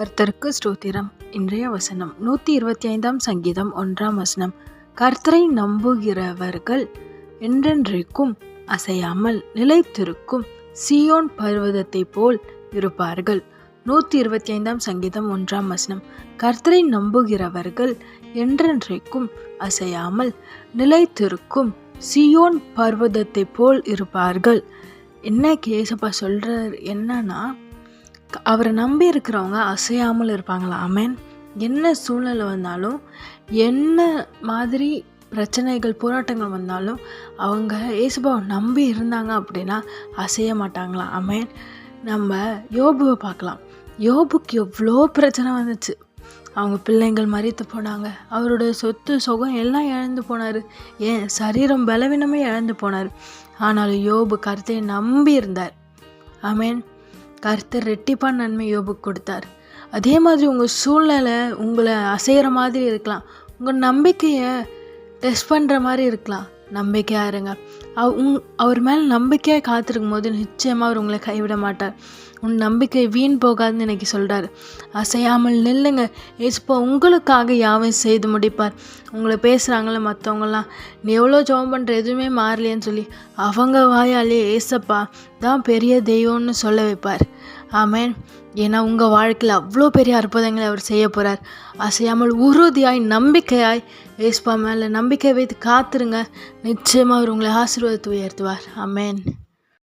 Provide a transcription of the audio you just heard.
கர்த்தருக்கு ஸ்தோத்திரம். இன்றைய வசனம் 125 சங்கீதம் 1 கர்த்தரை நம்புகிறவர்கள் என்றென்றைக்கும் அசையாமல் நிலைத்திருக்கும் சீயோன் பர்வதத்தை போல் இருப்பார்கள். 125 சங்கீதம் 1 கர்த்தரை நம்புகிறவர்கள் என்றென்றைக்கும் அசையாமல் நிலைத்திருக்கும் சீயோன் பர்வதத்தை போல் இருப்பார்கள். என்ன ஏசப்பா சொல்றார் என்னன்னா, அவரை நம்பி இருக்கிறவங்க அசையாமல் இருப்பாங்களா? ஆமென். என்ன சூழ்நிலை வந்தாலும், என்ன மாதிரி பிரச்சனைகள் போராட்டங்கள் வந்தாலும் அவங்க ஏசப்பாவை நம்பி இருந்தாங்க அப்படின்னா அசைய மாட்டாங்களா? ஆமென். நம்ம யோபுவை பார்க்கலாம். யோபுக்கு எவ்வளோ பிரச்சனை வந்துச்சு. அவங்க பிள்ளைங்கள் மரித்து போனாங்க. அவரோட சொத்து சுகம் எல்லாம் இழந்து போனார். ஏன் சரீரம் பலவீனமே இழந்து போனார். ஆனாலும் யோபு கர்த்தரை நம்பி இருந்தார். ஆமென். கர்த்தர் ரெட்டிப்பான நன்மை யோபுக்கு கொடுத்தார். அதே மாதிரி உங்கள் சூழ்நிலை உங்களை அசைகிற மாதிரி இருக்கலாம். உங்கள் நம்பிக்கையை டெஸ்ட் பண்ணுற மாதிரி இருக்கலாம். நம்பிக்கையாக இருங்க. அவர் மேலே நம்பிக்கையாக காத்திருக்கும் போது நிச்சயமாக அவர் உங்களை கைவிட மாட்டார். உன் நம்பிக்கை வீண் போகாதுன்னு இன்னைக்கு சொல்கிறார். அசையாமல் நில்லுங்க. ஏசப்பா உங்களுக்காக யாவையும் செய்து முடிப்பார். உங்களை பேசுகிறாங்களே மற்றவங்களாம், நீ எவ்வளோ ஜெபம் பண்ணுற எதுவுமே மாறலையேன்னு சொல்லி அவங்க வாயாலே ஏசப்பா தான் பெரிய தெய்வம்னு சொல்ல வைப்பார். ஆமென். ஏன்னா உங்கள் வாழ்க்கையில் அவ்வளோ பெரிய அற்புதங்களை அவர் செய்ய போகிறார். அசையாமல் உறுதியாய் நம்பிக்கையாய் ஏசப்பா மேலே நம்பிக்கை வைத்து காத்துருங்க. நிச்சயமாக அவர் உங்களை ஆசீர்வாதத்தை உயர்த்துவார். ஆமென்.